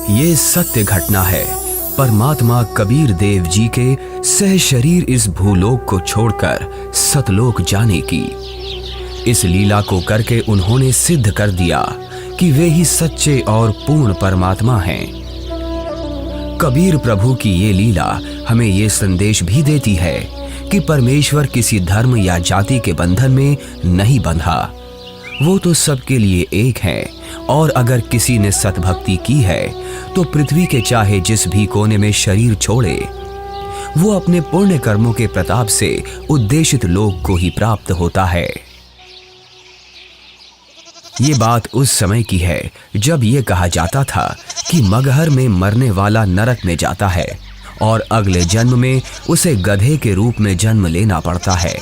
ये सत्य घटना है परमात्मा कबीर देव जी के सह शरीर इस भूलोक को छोड़कर सतलोक जाने की। इस लीला को करके उन्होंने सिद्ध कर दिया कि वे ही सच्चे और पूर्ण परमात्मा हैं। कबीर प्रभु की ये लीला हमें ये संदेश भी देती है कि परमेश्वर किसी धर्म या जाति के बंधन में नहीं बंधा, वो तो सबके लिए एक है। और अगर किसी ने सतभक्ति की है तो पृथ्वी के चाहे जिस भी कोने में शरीर छोड़े, वो अपने पुण्य कर्मों के प्रताप से उद्देशित लोक को ही प्राप्त होता है। ये बात उस समय की है जब ये कहा जाता था कि मगहर में मरने वाला नरक में जाता है और अगले जन्म में उसे गधे के रूप में जन्म लेना पड़ता है।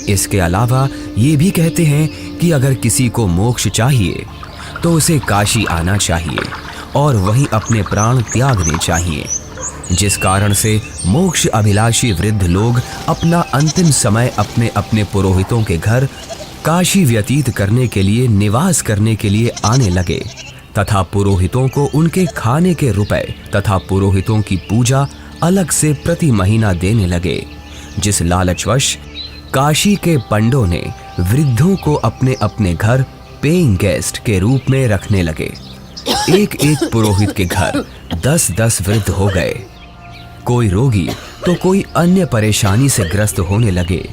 इसके अलावा ये भी कहते हैं कि अगर किसी को मोक्ष चाहिए तो उसे काशी आना चाहिए और वहीं अपने प्राण त्यागने चाहिए, जिस कारण से मोक्ष अभिलाषी वृद्ध लोग अपना अंतिम समय अपने अपने पुरोहितों के घर काशी व्यतीत करने के लिए, निवास करने के लिए आने लगे तथा पुरोहितों को उनके खाने के रुपए तथा पुरोहितों की पूजा अलग से प्रति महीना देने लगे, जिस लालचवश काशी के पंडों ने वृद्धों को अपने अपने घर पेइंग गेस्ट के रूप में रखने लगे। एक एक पुरोहित के घर 10-10 वृद्ध हो गए। कोई रोगी तो कोई अन्य परेशानी से ग्रस्त होने लगे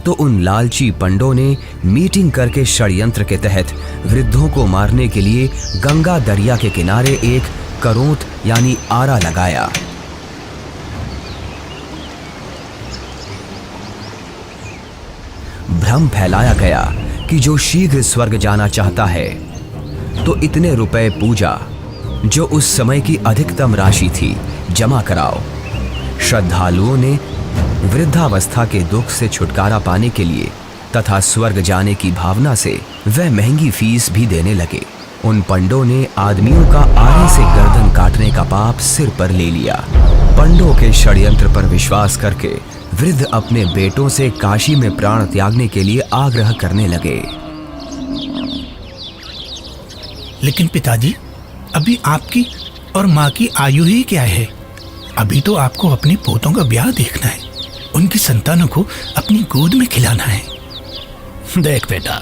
तो उन लालची पंडों ने मीटिंग करके षड्यंत्र के तहत वृद्धों को मारने के लिए गंगा दरिया के किनारे एक करोंत यानी आरा लगाया। भ्रम फैलाया गया कि जो शीघ्र स्वर्ग जाना चाहता है तो इतने रुपए पूजा, जो उस समय की अधिकतम राशि थी, जमा कराओ। श्रद्धालुओं ने वृद्धावस्था के दुख से छुटकारा पाने के लिए तथा स्वर्ग जाने की भावना से वह महंगी फीस भी देने लगे। उन पंडों ने आदमियों का आरे से गर्दन काटने का पाप सिर पर ले लिया। पंडों के षड्यंत्र पर विश्वास करके वृद्ध अपने बेटों से काशी में प्राण त्यागने के लिए आग्रह करने लगे। लेकिन पिताजी, अभी आपकी और माँ की आयु ही क्या है? अभी तो आपको अपने पोतों का ब्याह देखना है, उनकी संतानों को अपनी गोद में खिलाना है। देख बेटा,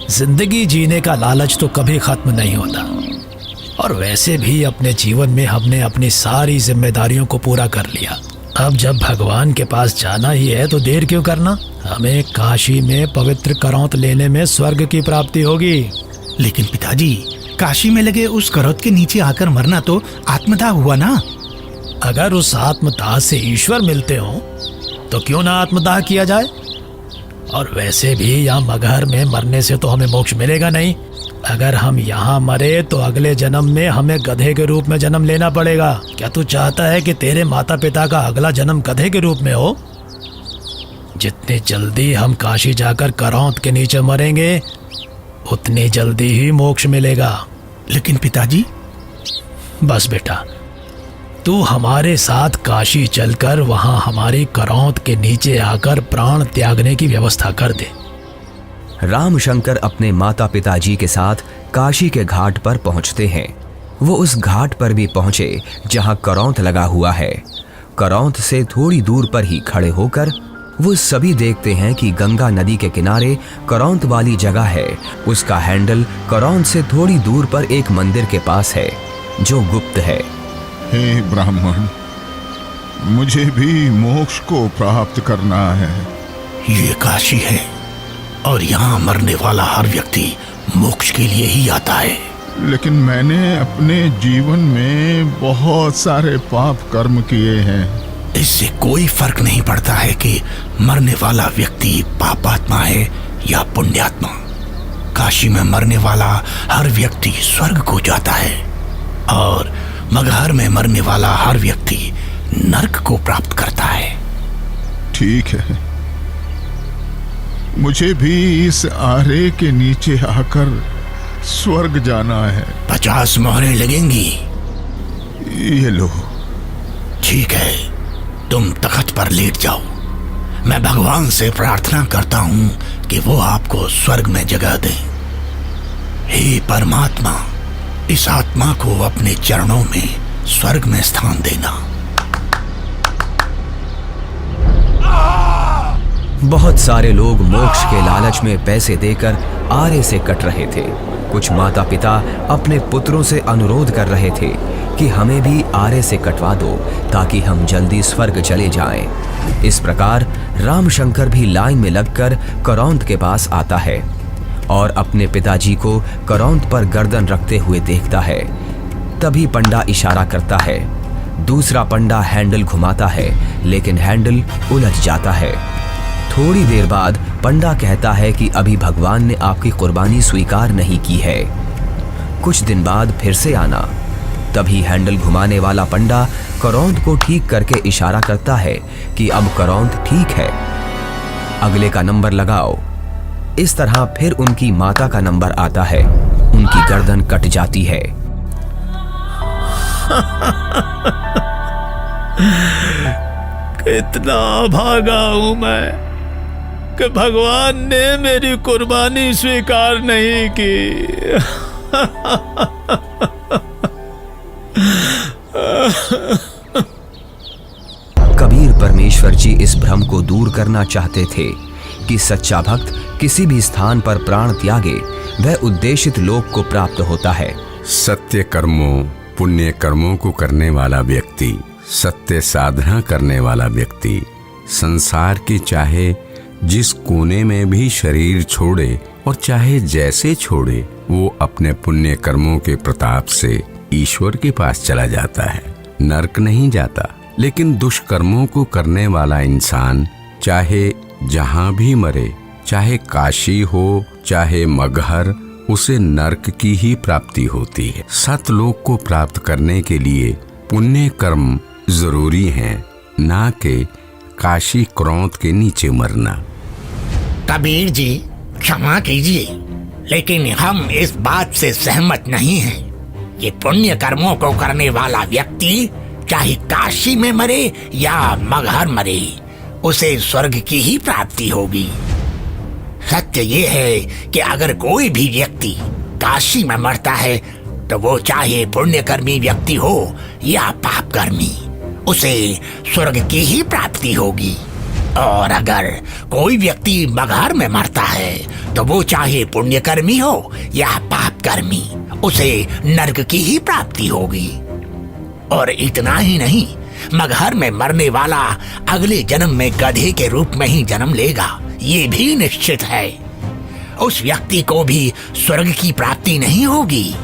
जिंदगी जीने का लालच तो कभी खत्म नहीं होता, और वैसे भी अपने जीवन में हमने अपनी सारी जिम्मेदारियों को पूरा कर लिया। अब जब भगवान के पास जाना ही है तो देर क्यों करना? हमें काशी में पवित्र करौंत लेने में स्वर्ग की प्राप्ति होगी। लेकिन पिताजी, काशी में लगे उस करौत के नीचे आकर मरना तो आत्मदाह हुआ ना? अगर उस आत्मदाह से ईश्वर मिलते हो तो क्यों ना आत्मदाह किया जाए? और वैसे भी यहाँ मगहर में मरने से तो हमें मोक्ष मिलेगा नहीं। अगर हम यहाँ मरे तो अगले जन्म में हमें गधे के रूप में जन्म लेना पड़ेगा। क्या तू चाहता है कि तेरे माता पिता का अगला जन्म गधे के रूप में हो? जितनी जल्दी हम काशी जाकर करौंत के नीचे मरेंगे उतनी जल्दी ही मोक्ष मिलेगा। लेकिन पिताजी। बस बेटा, तू हमारे साथ काशी चलकर वहां हमारी करौंत के नीचे आकर प्राण त्यागने की व्यवस्था कर दे। रामशंकर अपने माता पिताजी के साथ काशी के घाट पर पहुंचते हैं। वो उस घाट पर भी पहुंचे जहां करौंत लगा हुआ है। करौंत से थोड़ी दूर पर ही खड़े होकर वो सभी देखते हैं कि गंगा नदी के किनारे करौंत वाली जगह है, उसका हैंडल करौंत से थोड़ी दूर पर एक मंदिर के पास है जो गुप्त है। हे ब्राह्मण, मुझे भी मोक्ष को प्राप्त करना है। ये काशी है और यहाँ मरने वाला हर व्यक्ति मोक्ष के लिए ही आता है। लेकिन मैंने अपने जीवन में बहुत सारे पाप कर्म किए हैं। इससे कोई फर्क नहीं पड़ता है कि मरने वाला व्यक्ति पापात्मा है या पुण्यात्मा। काशी में मरने वाला हर व्यक्ति स्वर्ग को जाता है और मगहर में मरने वाला हर व्यक्ति नरक को प्राप्त करता है। ठीक है, मुझे भी इस आरे के नीचे आकर स्वर्ग जाना है। 50 मोहरें लगेंगी। ये लो। ठीक है, तुम तख्त पर लेट जाओ। मैं भगवान से प्रार्थना करता हूँ कि वो आपको स्वर्ग में जगह दे। हे परमात्मा, इस आत्मा को अपने चरणों में स्वर्ग में स्थान देना। बहुत सारे लोग मोक्ष के लालच में पैसे देकर आरे से कट रहे थे। कुछ माता पिता अपने पुत्रों से अनुरोध कर रहे थे कि हमें भी आरे से कटवा दो ताकि हम जल्दी स्वर्ग चले जाएं। इस प्रकार रामशंकर भी लाइन में लगकर करौंद के पास आता है और अपने पिताजी को करौंद पर गर्दन रखते हुए देखता है। तभी पंडा इशारा करता है। दूसरा पंडा हैंडल घुमाता है, लेकिन हैंडल उलझ जाता है। थोड़ी देर बाद पंडा कहता है कि अभी भगवान ने आपकी कुर्बानी स्वीकार नहीं की है, कुछ दिन बाद फिर से आना। तभी हैंडल घुमाने वाला पंडा करौंद को ठीक करके इशारा करता है कि अब करौंद ठीक है, अगले का नंबर लगाओ। इस तरह फिर उनकी माता का नंबर आता है। उनकी गर्दन कट जाती है। कितना भागा हूं मैं कि भगवान ने मेरी कुर्बानी स्वीकार नहीं की। कबीर परमेश्वर जी इस भ्रम को दूर करना चाहते थे कि सच्चा भक्त किसी भी स्थान पर प्राण त्यागे वह उद्देशित लोक को प्राप्त होता है। सत्य कर्मों, पुण्य कर्मों को करने वाला व्यक्ति, सत्य साधना करने वाला व्यक्ति संसार के चाहे जिस कोने में भी शरीर छोड़े और चाहे जैसे छोड़े, वो अपने पुण्य कर्मों के प्रताप से ईश्वर के पास चला जाता है, नरक नहीं जाता। लेकिन दुष्कर्मों को करने वाला इंसान चाहे जहां भी मरे, चाहे काशी हो चाहे मगहर, उसे नरक की ही प्राप्ति होती है। सतलोक को प्राप्त करने के लिए पुण्य कर्म जरूरी हैं, ना कि काशी क्रोध के नीचे मरना। कबीर जी क्षमा कीजिए, लेकिन हम इस बात से सहमत नहीं हैं। ये पुण्य कर्मों को करने वाला व्यक्ति चाहे काशी में मरे या मगहर मरे, उसे स्वर्ग की ही प्राप्ति होगी। सत्य ये है कि अगर कोई भी व्यक्ति काशी में मरता है तो वो चाहे पुण्यकर्मी व्यक्ति हो या पापकर्मी, उसे स्वर्ग की ही प्राप्ति होगी। और अगर कोई व्यक्ति मगहर में मरता है तो वो चाहे पुण्यकर्मी हो या पापकर्मी, उसे नरक की ही प्राप्ति होगी। और इतना ही नहीं, मगहर में मरने वाला अगले जन्म में गधे के रूप में ही जन्म लेगा, ये भी निश्चित है। उस व्यक्ति को भी स्वर्ग की प्राप्ति नहीं होगी।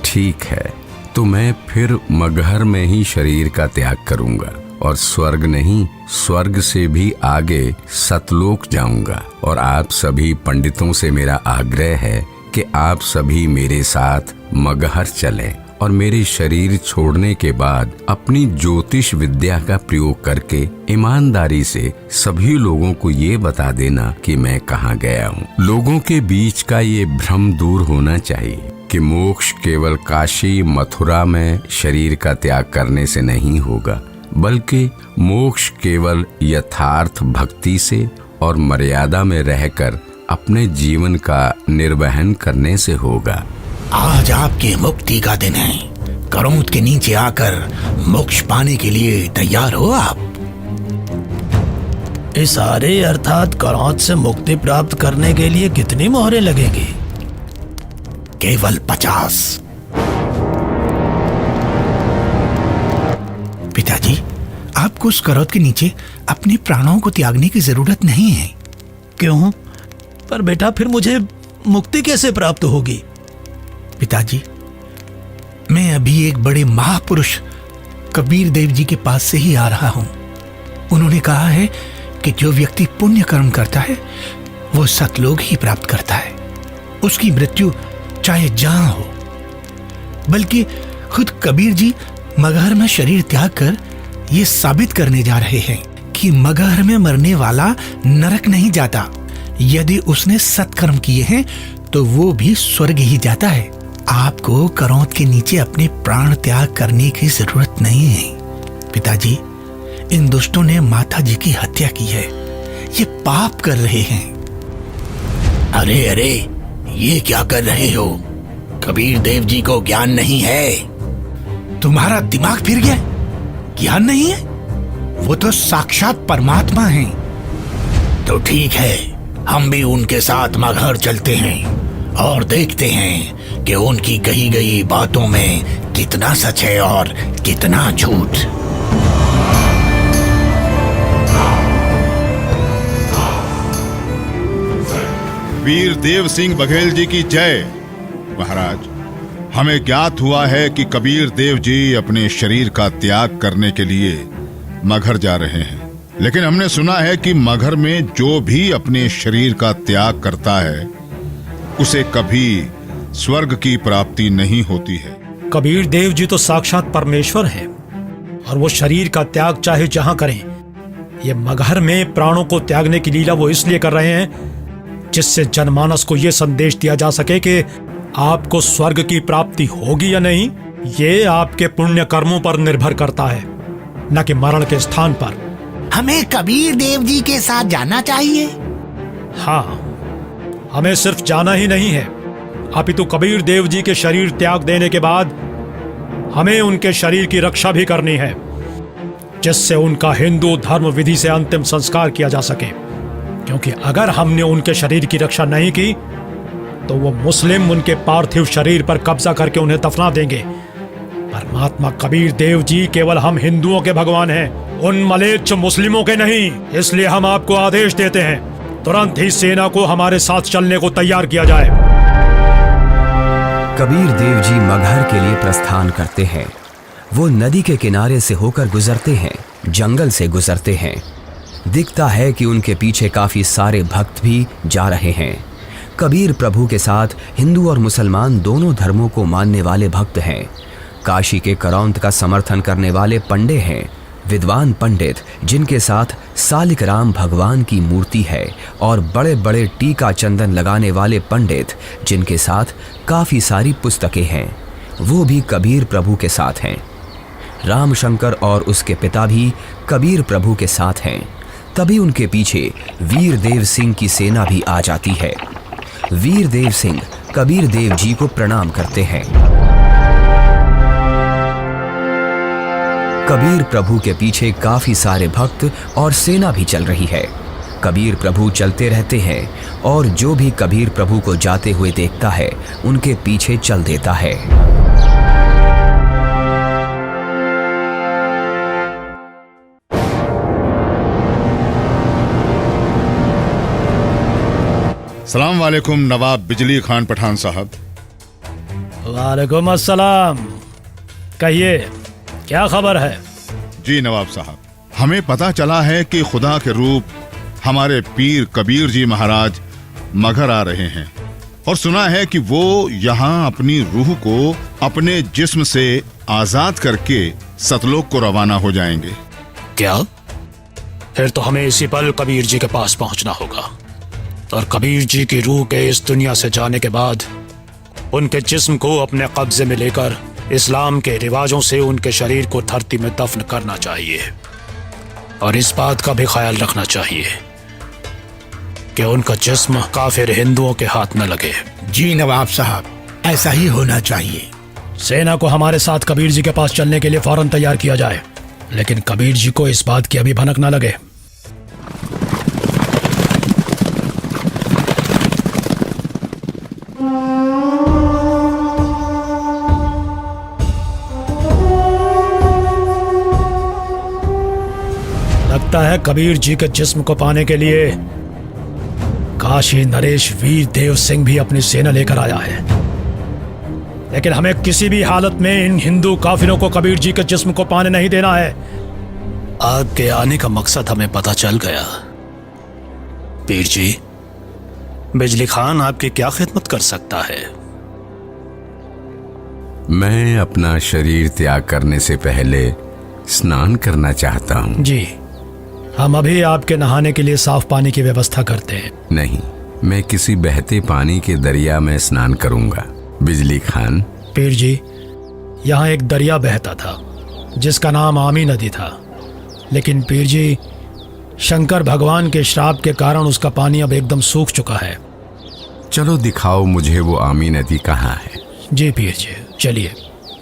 ठीक है, तो मैं फिर मगहर में ही शरीर का त्याग करूंगा और स्वर्ग नहीं, स्वर्ग से भी आगे सतलोक जाऊंगा। और आप सभी पंडितों से मेरा आग्रह है कि आप सभी मेरे साथ मगहर चलें और मेरे शरीर छोड़ने के बाद अपनी ज्योतिष विद्या का प्रयोग करके ईमानदारी से सभी लोगों को ये बता देना कि मैं कहाँ गया हूँ। लोगों के बीच का ये भ्रम दूर होना चाहिए कि मोक्ष केवल काशी मथुरा में शरीर का त्याग करने से नहीं होगा, बल्कि मोक्ष केवल यथार्थ भक्ति से और मर्यादा में रहकर अपने जीवन का निर्वहन करने से होगा। आज आपके मुक्ति का दिन है। करौंद के नीचे आकर मोक्ष पाने के लिए तैयार हो आप? इस आरे अर्थात करौंद से मुक्ति प्राप्त करने के लिए कितनी मोहरें लगेंगी? केवल 50। पिताजी, आपको उस करौंद के नीचे अपने प्राणों को त्यागने की जरूरत नहीं है। क्यों? पर बेटा फिर मुझे मुक्ति कैसे प्राप्त होगी? पिताजी, मैं अभी एक बड़े महापुरुष कबीर देव जी के पास से ही आ रहा हूं। उन्होंने कहा है कि जो व्यक्ति पुण्य कर्म करता है वो सतलोक ही प्राप्त करता है। उसकी मृत्यु चाहे जहां हो। बल्कि खुद कबीर जी मगहर में शरीर त्याग कर ये साबित करने जा रहे हैं कि मगहर में मरने वाला नरक नहीं जाता। यदि उसने सत्कर्म किए हैं तो वो भी स्वर्ग ही जाता है। आपको करौंद के नीचे अपने प्राण त्याग करने की जरूरत नहीं है। पिताजी, इन दुष्टों ने माता जी की हत्या की है। ये पाप कर रहे हैं। अरे अरे, ये क्या कर रहे हो? कबीर देव जी को ज्ञान नहीं है। तुम्हारा दिमाग फिर गया? ज्ञान नहीं है? वो तो साक्षात परमात्मा हैं। तो ठीक है, हम भी उनके साथ मगहर चलते हैं और देखते हैं कि उनकी कही गई बातों में कितना सच है और कितना झूठ। वीर देव सिंह बघेल जी की जय। महाराज, हमें ज्ञात हुआ है कि कबीर देव जी अपने शरीर का त्याग करने के लिए मगहर जा रहे हैं, लेकिन हमने सुना है कि मगहर में जो भी अपने शरीर का त्याग करता है उसे कभी स्वर्ग की प्राप्ति नहीं होती है। कबीर देव जी तो साक्षात परमेश्वर हैं और वो शरीर का त्याग चाहे जहां करें। ये मगहर में प्राणों को त्यागने की लीला वो इसलिए कर रहे हैं जिससे जनमानस को ये संदेश दिया जा सके कि आपको स्वर्ग की प्राप्ति होगी या नहीं, ये आपके पुण्य कर्मों पर निर्भर करता है, न कि मरण के स्थान पर। हमें कबीर देव जी के साथ जाना चाहिए। हाँ, हमें सिर्फ जाना ही नहीं है, अपितु कबीर देव जी के शरीर त्याग देने के बाद हमें उनके शरीर की रक्षा भी करनी है, जिससे उनका हिंदू धर्म विधि से अंतिम संस्कार किया जा सके। क्योंकि अगर हमने उनके शरीर की रक्षा नहीं की तो वो मुस्लिम उनके पार्थिव शरीर पर कब्जा करके उन्हें दफना देंगे। परमात्मा कबीर देव जी केवल हम हिंदुओं के भगवान हैं, उन मलेच्छ मुस्लिमों के नहीं। इसलिए हम आपको आदेश देते हैं, तुरंत ही सेना को हमारे साथ चलने को तैयार किया जाए। कबीर देव जी मगहर के लिए प्रस्थान करते हैं। वो नदी के किनारे से होकर गुजरते हैं, जंगल से गुजरते हैं। दिखता है कि उनके पीछे काफी सारे भक्त भी जा रहे हैं। कबीर प्रभु के साथ हिंदू और मुसलमान दोनों धर्मों को मानने वाले भक्त हैं। काशी के करौंत का समर्थन करने वाले पंडे हैं, विद्वान पंडित जिनके साथ सालिक राम भगवान की मूर्ति है, और बड़े बड़े टीका चंदन लगाने वाले पंडित जिनके साथ काफी सारी पुस्तकें हैं, वो भी कबीर प्रभु के साथ हैं। रामशंकर और उसके पिता भी कबीर प्रभु के साथ हैं। तभी उनके पीछे वीर देव सिंह की सेना भी आ जाती है। वीर देव सिंह कबीर देव जी को प्रणाम करते हैं। कबीर प्रभु के पीछे काफी सारे भक्त और सेना भी चल रही है। कबीर प्रभु चलते रहते हैं और जो भी कबीर प्रभु को जाते हुए देखता है उनके पीछे चल देता है। सलाम वालेकुम नवाब बिजली खान पठान साहब। वालेकुम अस्सलाम। कहिए, क्या खबर है? जी नवाब साहब, हमें पता चला है कि खुदा के रूप हमारे पीर कबीर जी महाराज मगहर आ रहे हैं, और सुना है कि वो यहाँ अपनी रूह को अपने जिस्म से आजाद करके सतलोक को रवाना हो जाएंगे। क्या? फिर तो हमें इसी पल कबीर जी के पास पहुंचना होगा, और कबीर जी की रूह के इस दुनिया से जाने के बाद उनके जिस्म को अपने कब्जे में लेकर इस्लाम के रिवाजों से उनके शरीर को धरती में दफन करना चाहिए। और इस बात का भी ख्याल रखना चाहिए कि उनका जिस्म काफिर हिंदुओं के हाथ न लगे। जी नवाब साहब, ऐसा ही होना चाहिए। सेना को हमारे साथ कबीर जी के पास चलने के लिए फौरन तैयार किया जाए, लेकिन कबीर जी को इस बात की अभी भनक न लगे। लगता है कबीर जी के जिस्म को पाने के लिए काशी नरेश वीर देव सिंह भी अपनी सेना लेकर आया है, लेकिन हमें किसी भी हालत में इन हिंदू काफिरों को कबीर जी के जिस्म को पाने नहीं देना है। आपके आने का मकसद हमें पता चल गया। पीर जी, बिजली खान आपकी क्या खिदमत कर सकता है? मैं अपना शरीर त्याग करने से पहले स्नान करना चाहता हूँ। जी, हम अभी आपके नहाने के लिए साफ पानी की व्यवस्था करते हैं। नहीं, मैं किसी बहते पानी के दरिया में स्नान करूंगा। बिजली खान। पीर जी, यहाँ एक दरिया बहता था जिसका नाम आमी नदी था, लेकिन पीर जी शंकर भगवान के श्राप के कारण उसका पानी अब एकदम सूख चुका है। चलो दिखाओ मुझे वो आमी नदी कहाँ है। जी पीर जी, चलिए।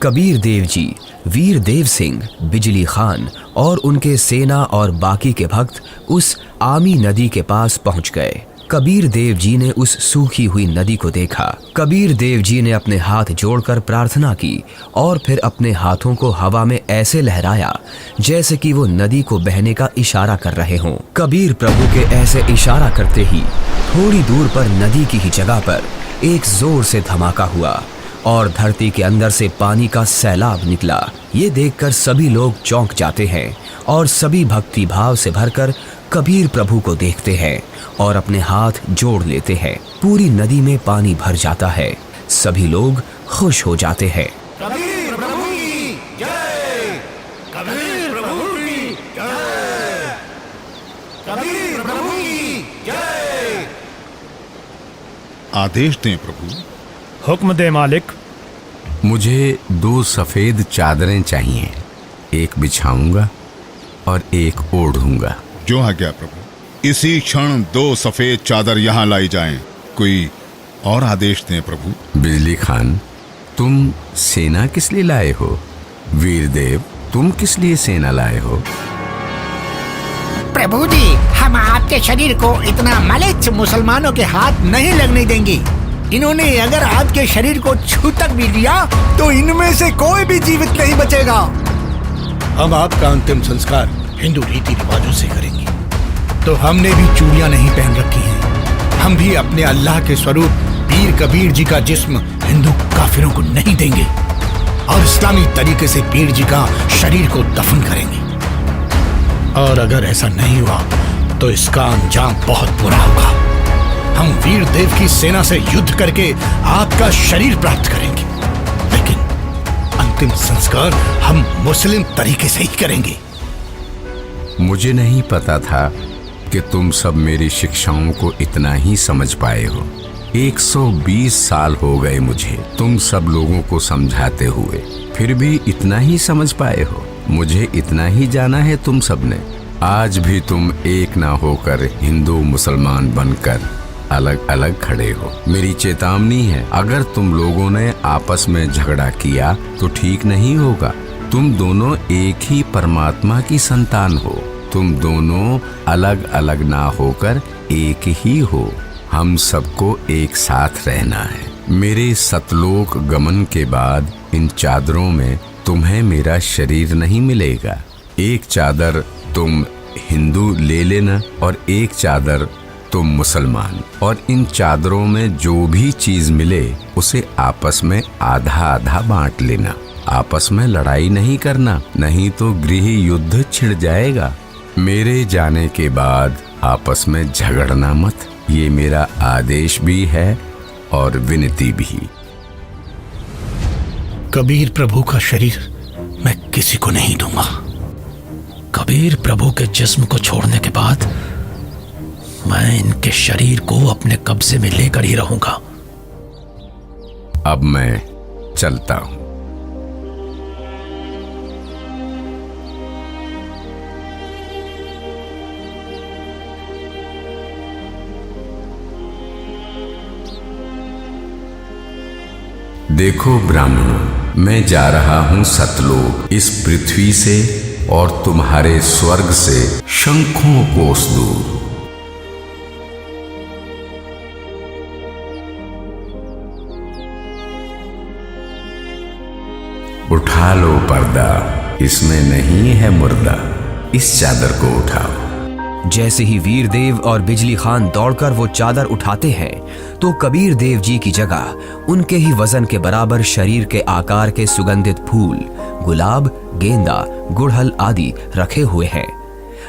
कबीर देव जी, वीर देव सिंह, बिजली खान और उनके सेना और बाकी के भक्त उस आमी नदी के पास पहुंच गए। कबीर देव जी ने उस सूखी हुई नदी को देखा। कबीर देव जी ने अपने हाथ जोड़कर प्रार्थना की और फिर अपने हाथों को हवा में ऐसे लहराया जैसे कि वो नदी को बहने का इशारा कर रहे हों। कबीर प्रभु के ऐसे इशारा करते ही थोड़ी दूर पर नदी की ही जगह पर एक जोर से धमाका हुआ और धरती के अंदर से पानी का सैलाब निकला। ये देखकर सभी लोग चौंक जाते हैं और सभी भक्ति भाव से भरकर कबीर प्रभु को देखते हैं और अपने हाथ जोड़ लेते हैं। पूरी नदी में पानी भर जाता है। सभी लोग खुश हो जाते हैं। कबीर प्रभु की जय, कबीर प्रभु की जय, कबीर प्रभु की जय। आदेश दें प्रभु। हुक्म दे मालिक। मुझे 2 सफेद चादरें चाहिए, एक बिछाऊंगा और एक ओढ़ूंगा। जो आज्ञा प्रभु। इसी क्षण 2 सफेद चादर यहाँ लाई जाएं। कोई और आदेश दें प्रभु। बिजली खान, तुम सेना किस लिए लाए हो? वीर देव, तुम किस लिए सेना लाए हो? प्रभु जी, हम आपके शरीर को इतना मलिच्छ मुसलमानों के हाथ नहीं लगने देंगे। इन्होंने अगर आपके शरीर को छू तक भी लिया तो इनमें से कोई भी जीवित नहीं बचेगा। हम आपका अंतिम संस्कार हिंदू रीति रिवाजों से करेंगे। तो हमने भी चूड़ियां नहीं पहन रखी हैं। हम भी अपने अल्लाह के स्वरूप पीर कबीर जी का जिस्म हिंदू काफिरों को नहीं देंगे और इस्लामी तरीके से पीर जी का शरीर को दफन करेंगे। और अगर ऐसा नहीं हुआ तो इसका अंजाम बहुत बुरा होगा। हम वीर देव की सेना से युद्ध करके आपका शरीर प्राप्त करेंगे, लेकिन अंतिम संस्कार हम मुस्लिम तरीके से ही करेंगे। मुझे नहीं पता था कि तुम सब मेरी शिक्षाओं को इतना ही समझ पाए हो। 120 साल हो गए मुझे तुम सब लोगों को समझाते हुए, फिर भी इतना ही समझ पाए हो। मुझे इतना ही जाना है तुम सब ने। आज भी तुम एक ना होकर हिंदू मुसलमान बनकर अलग अलग खड़े हो। मेरी चेतावनी है, अगर तुम लोगों ने आपस में झगड़ा किया तो ठीक नहीं होगा। तुम दोनों एक ही परमात्मा की संतान हो। तुम दोनों अलग अलग ना होकर एक ही हो। हम सबको एक साथ रहना है। मेरे सतलोक गमन के बाद इन चादरों में तुम्हें मेरा शरीर नहीं मिलेगा। एक चादर तुम हिंदू ले लेना और एक चादर तुम मुसलमान, और इन चादरों में जो भी चीज मिले उसे आपस में आधा आधा बांट लेना। आपस में लड़ाई नहीं करना, नहीं तो गृह युद्ध छिड़ जाएगा। मेरे जाने के बाद आपस में झगड़ना मत, ये मेरा आदेश भी है और विनती भी। कबीर प्रभु का शरीर मैं किसी को नहीं दूंगा। कबीर प्रभु के जिस्म को छोड़ने के बाद मैं इनके शरीर को अपने कब्जे में लेकर ही रहूंगा। अब मैं चलता हूं। देखो ब्राह्मणों, मैं जा रहा हूं सतलोक, इस पृथ्वी से और तुम्हारे स्वर्ग से शंखों कोस दूर। उठा लो पर्दा, इसमें नहीं है मुर्दा, इस चादर को उठाओ। जैसे ही वीर देव और बिजली खान दौड़कर वो चादर उठाते हैं तो कबीर देव जी की जगह उनके ही वजन के बराबर शरीर के आकार के सुगंधित फूल, गुलाब, गेंदा, गुड़हल आदि रखे हुए हैं।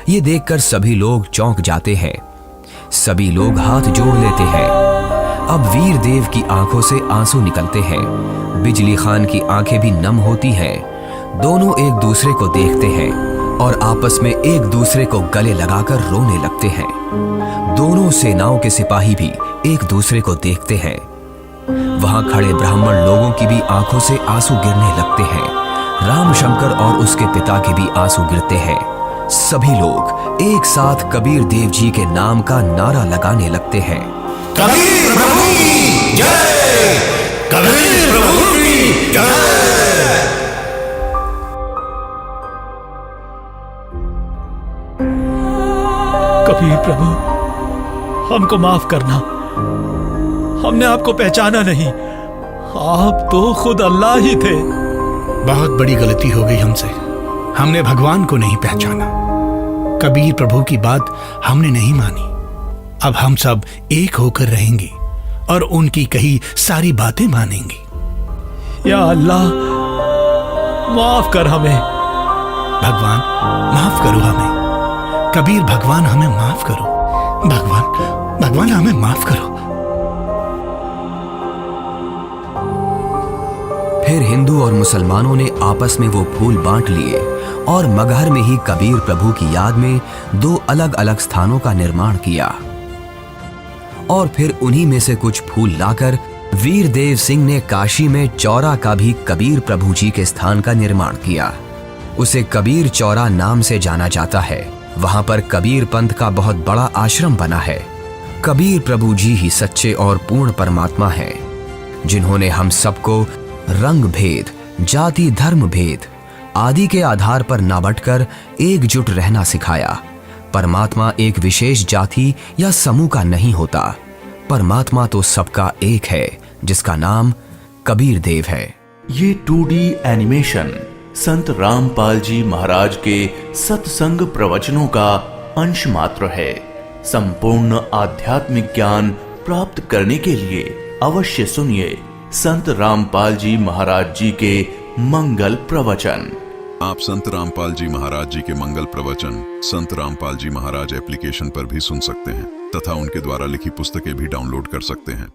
ये देखकर सभी लोग चौंक जाते हैं। सभी लोग हाथ जोड़ लेते हैं। अब वीर देव की आंखों से आंसू निकलते हैं। बिजली खान की आंखें भी नम होती हैं। दोनों एक दूसरे को देखते हैं और आपस में एक दूसरे को गले लगाकर रोने लगते हैं। दोनों सेनाओं के सिपाही भी एक दूसरे को देखते हैं। वहां खड़े ब्राह्मण लोगों की भी आंखों से आंसू गिरने लगते हैं। रामशंकर और उसके पिता के भी आंसू गिरते हैं। सभी लोग एक साथ कबीर देव जी के नाम का नारा लगाने लगते हैं। कबीर प्रभु की जय, कबीर प्रभु की जय। कबीर प्रभु, हमको माफ करना, हमने आपको पहचाना नहीं। आप तो खुद अल्लाह ही थे। बहुत बड़ी गलती हो गई हमसे, हमने भगवान को नहीं पहचाना। कबीर प्रभु की बात हमने नहीं मानी। अब हम सब एक होकर रहेंगे और उनकी कही सारी बातें मानेंगे। या अल्लाह, माफ कर हमें। भगवान माफ करो हमें। कबीर भगवान हमें माफ करो। भगवान हमें माफ करो। फिर हिंदू और मुसलमानों ने आपस में वो फूल बांट लिए और मगहर में ही कबीर प्रभु की याद में 2 अलग अलग स्थानों का निर्माण किया। और फिर उन्हीं में से कुछ फूल लाकर वीर देव सिंह ने काशी में चौरा का भी कबीर प्रभु जी के स्थान का निर्माण किया। उसे कबीर चौरा नाम से जाना जाता है। वहां पर कबीर पंथ का बहुत बड़ा आश्रम बना है। कबीर प्रभु जी ही सच्चे और पूर्ण परमात्मा हैं, जिन्होंने हम सबको रंग भेद, जाति धर्म भेद आदि के आधार पर ना बंटकर एकजुट रहना सिखाया। परमात्मा एक विशेष जाति या समूह का नहीं होता। परमात्मा तो सबका एक है, जिसका नाम कबीर देव है। ये 2D एनिमेशन संत रामपाल जी महाराज के सत्संग प्रवचनों का अंश मात्र है। संपूर्ण आध्यात्मिक ज्ञान प्राप्त करने के लिए अवश्य सुनिए संत रामपाल जी महाराज जी के मंगल प्रवचन। आप संत रामपाल जी महाराज जी के मंगल प्रवचन संत रामपाल जी महाराज एप्लीकेशन पर भी सुन सकते हैं तथा उनके द्वारा लिखी पुस्तकें भी डाउनलोड कर सकते हैं।